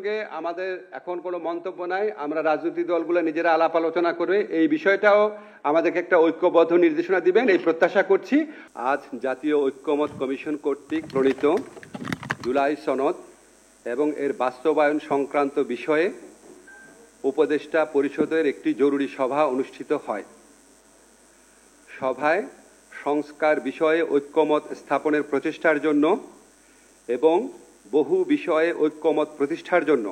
প্রসঙ্গে আমাদের এখন কোনো মন্তব্য নাই। আমরা রাজনৈতিক দলগুলো নিজেরা আলাপ আলোচনা করে এই বিষয়টাও আমাদেরকে একটা ঐক্যবদ্ধ নির্দেশনা দিবেন এই প্রত্যাশা করছি। আজ জাতীয় ঐক্যমত কমিশন কর্তৃক প্রণীত জুলাই সনদ এবং এর বাস্তবায়ন সংক্রান্ত বিষয়ে উপদেষ্টা পরিষদের একটি জরুরি সভা অনুষ্ঠিত হয়। সভায় সংস্কার বিষয়ে ঐক্যমত স্থাপনের প্রচেষ্টার জন্য এবং বহু বিষয়ে ঐক্যমত প্রতিষ্ঠার জন্য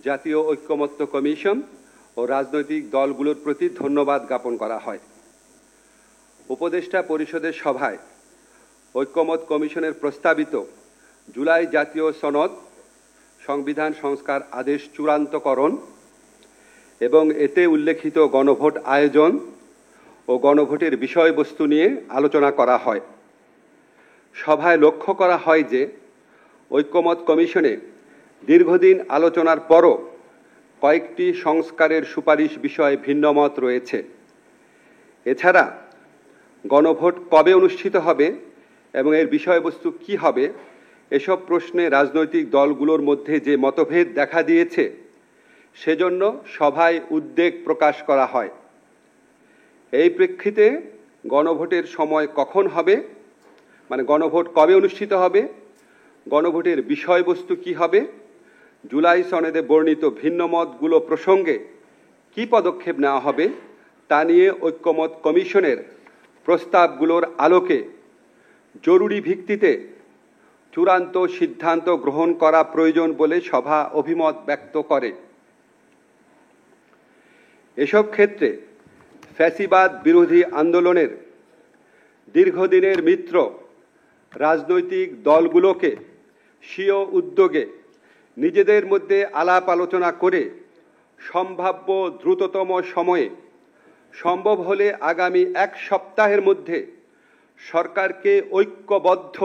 জাতীয় ঐক্যমত্য কমিশন ও রাজনৈতিক দলগুলোর প্রতি ধন্যবাদ জ্ঞাপন করা হয়। উপদেষ্টা পরিষদের সভায় ঐক্যমত কমিশনের প্রস্তাবিত জুলাই জাতীয় সনদ সংবিধান সংস্কার আদেশ চূড়ান্তকরণ এবং এতে উল্লেখিত গণভোট আয়োজন ও গণভোটের বিষয়বস্তু নিয়ে আলোচনা করা হয়। সভায় লক্ষ্য করা হয় যে ঐক্যমত কমিশনে দীর্ঘদিন আলোচনার পরও কয়েকটি সংস্কারের সুপারিশ বিষয়ে ভিন্নমত রয়েছে। এছাড়া গণভোট কবে অনুষ্ঠিত হবে এবং এর বিষয়বস্তু কি হবে এসব প্রশ্নে রাজনৈতিক দলগুলোর মধ্যে যে মতভেদ দেখা দিয়েছে সেজন্য সভায় উদ্বেগ প্রকাশ করা হয়। এই প্রেক্ষিতে গণভোটের সময় কখন হবে, মানে গণভোট কবে অনুষ্ঠিত হবে, গণভোটের বিষয়বস্তু কি হবে, জুলাই সনদে বর্ণিত ভিন্নমতগুলো প্রসঙ্গে কি পদক্ষেপ নেওয়া হবে তা নিয়ে ঐক্যমত কমিশনের প্রস্তাবগুলোর আলোকে জরুরি ভিত্তিতে চূড়ান্ত সিদ্ধান্ত গ্রহণ করা প্রয়োজন বলে সভা অভিমত ব্যক্ত করে। এসব ক্ষেত্রে ফ্যাসিবাদ বিরোধী আন্দোলনের দীর্ঘদিনের মিত্র রাজনৈতিক দলগুলোকে স্বীয় উদ্যোগে নিজেদের মধ্যে আলাপ আলোচনা করে সম্ভাব্য দ্রুততম সময়ে, সম্ভব হলে আগামী এক সপ্তাহের মধ্যে সরকারকে ঐক্যবদ্ধ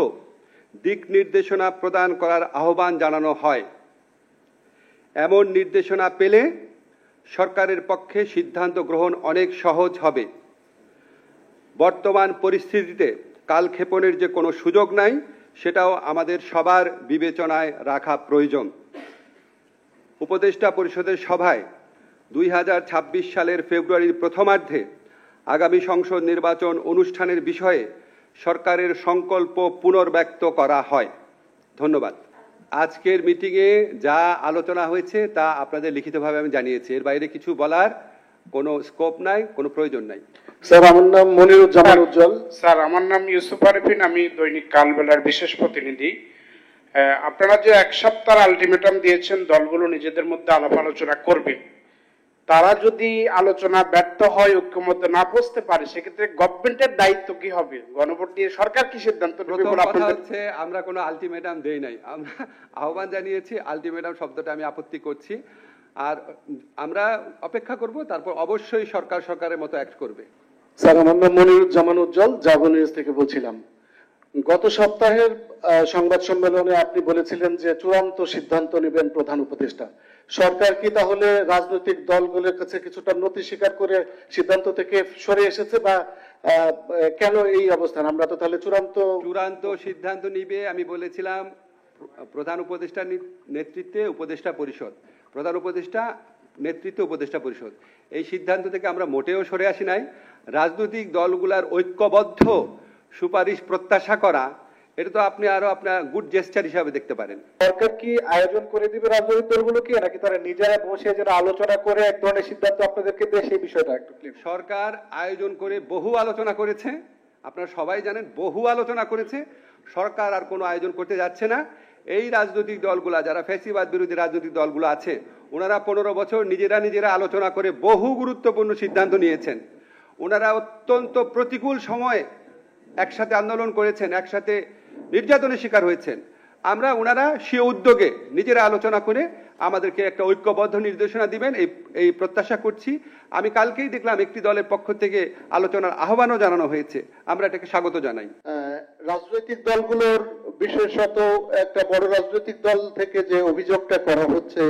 দিক নির্দেশনা প্রদান করার আহ্বান জানানো হয়। এমন নির্দেশনা পেলে সরকারের পক্ষে সিদ্ধান্ত গ্রহণ অনেক সহজ হবে। বর্তমান পরিস্থিতিতে কালক্ষেপণের যে কোনো সুযোগ নাই সেটাও আমাদের সবার বিবেচনায় রাখা প্রয়োজন। উপদেষ্টা পরিষদের সভায় 2026 সালের ফেব্রুয়ারির প্রথমার্ধে আগামী সংসদ নির্বাচন অনুষ্ঠানের বিষয়ে সরকারের সংকল্প পুনর্ব্যক্ত করা হয়। ধন্যবাদ। আজকের মিটিংয়ে যা আলোচনা হয়েছে তা আপনাদের লিখিতভাবে আমি জানিয়েছি। এর বাইরে কিছু বলার কোনো স্কোপ নাই, কোনো প্রয়োজন নাই। স্যার, আমার নাম মনিরুজ্জামান উজ্জ্বল। স্যার, আমার নাম ইউসুফ আরিফিন, আমি দৈনিক কালবেলার বিশেষ প্রতিনিধি। আপনারা যে এক সপ্তাহ আলটিমেটাম দিয়েছেন দলগুলো নিজেদের মধ্যে আলাপ আলোচনা করবে, তারা যদি আলোচনা ব্যর্থ হয়, ঐক্যমত্যে না পৌঁছতে পারে, সেক্ষেত্রে গভর্নমেন্টের দায়িত্ব কি হবে? গণভোট দিয়ে সরকার কি সিদ্ধান্ত নেবে বলে আপনাদের? হচ্ছে আমরা কোনো আলটিমেটাম দেই নাই, আমরা আহ্বান জানিয়েছি। আলটিমেটাম শব্দটা আমি আপত্তি করছি। আর আমরা অপেক্ষা করব, তারপর অবশ্যই সরকারের মতো অ্যাক্ট করবে। স্যার, আমার নাম মনিরুজ্জামান উজ্জ্বল, জাগো নিউজ থেকে বলছিলাম। গত সপ্তাহের সংবাদ সম্মেলনে আপনি বলেছিলেন যে চূড়ান্ত সিদ্ধান্ত নেবেন প্রধান উপদেষ্টা। সরকার কি তাহলে রাজনৈতিক দলগুলোর কাছে কিছুটা নতি স্বীকার করে সিদ্ধান্ত থেকে সরে এসেছে, বা কেন এই অবস্থান? আমরা তো তাহলে চূড়ান্ত সিদ্ধান্ত নিবে আমি বলেছিলাম প্রধান উপদেষ্টার নেতৃত্বে উপদেষ্টা পরিষদ, প্রধান উপদেষ্টা নেতৃত্বে উপদেষ্টা পরিষদ। এই সিদ্ধান্ত থেকে আমরা মোটেও সরে আসি নাই। রাজনৈতিক দলগুলার ঐক্যবদ্ধ সুপারিশ প্রত্যাশা করা, এটা তো আপনি আরো আপনার গুড জেস্টার হিসাবে দেখতে পারেন। সরকার কি আয়োজন করে দিবে রাজনৈতিক দলগুলোকে, নাকি তারা নিজেরা বসে যারা আলোচনা করে এক ধরনের সিদ্ধান্ত আপনাদেরকে দেয়? সেই বিষয়টা একটু ক্লিয়ার। সরকার আয়োজন করে বহু আলোচনা করেছে, আপনারা সবাই জানেন, বহু আলোচনা করেছে। সরকার আর কোনো আয়োজন করতে যাচ্ছে না। এই রাজনৈতিক দলগুলা, যারা ফ্যাসিবাদ বিরোধী রাজনৈতিক দলগুলো আছে, ওনারা 15 বছর নিজেরা আলোচনা করে বহু গুরুত্বপূর্ণ সিদ্ধান্ত নিয়েছেন। ওনারা অত্যন্ত প্রতিকূল সময়ে একসাথে আন্দোলন করেছেন, একসাথে নির্যাতনের শিকার হয়েছেন। আমরা ওনারা স্বীয় উদ্যোগে নিজেরা আলোচনা করে আমাদেরকে একটা ঐক্যবদ্ধ নির্দেশনা দিবেন এই প্রত্যাশা করছি। আমি কালকেই দেখলাম একটি দলের পক্ষ থেকে আলোচনার আহ্বানও জানানো হয়েছে, আমরা এটাকে স্বাগত জানাই। রাজনৈতিক দলগুলোর, বিশেষত একটা বড় রাজনৈতিক দল থেকে যে অভিযোগটা করা হচ্ছে,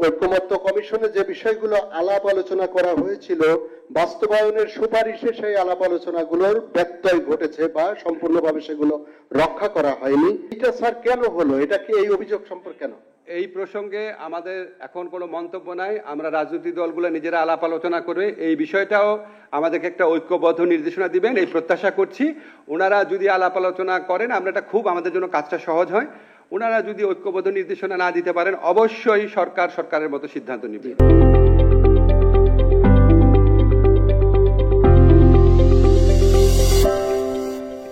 ঐক্যমত্য কমিশনে যে বিষয়গুলো আলাপ আলোচনা করা হয়েছিল বাস্তবায়নের সুপারিশে সেই আলাপ আলোচনাগুলোর ব্যত্যয় ঘটেছে বা সম্পূর্ণভাবে সেগুলো রক্ষা করা হয়নি। এটা স্যার কেন হলো? এটা কি এই অভিযোগ সম্পর্কে কেন? এই প্রসঙ্গে আমাদের এখন কোনো মন্তব্য নাই। আমরা রাজনৈতিক দলগুলো নিজেরা আলাপ আলোচনা করে এই বিষয়টাও আমাদেরকে একটা ঐক্যবদ্ধ নির্দেশনা দিবেন এই প্রত্যাশা করছি। ওনারা যদি আলাপ আলোচনা করেন আমরা এটা খুব আমাদের জন্য কাজটা সহজ হয়। ওনারা যদি ঐক্যবদ্ধ নির্দেশনা না দিতে পারেন অবশ্যই সরকারের মতো সিদ্ধান্ত নেবে।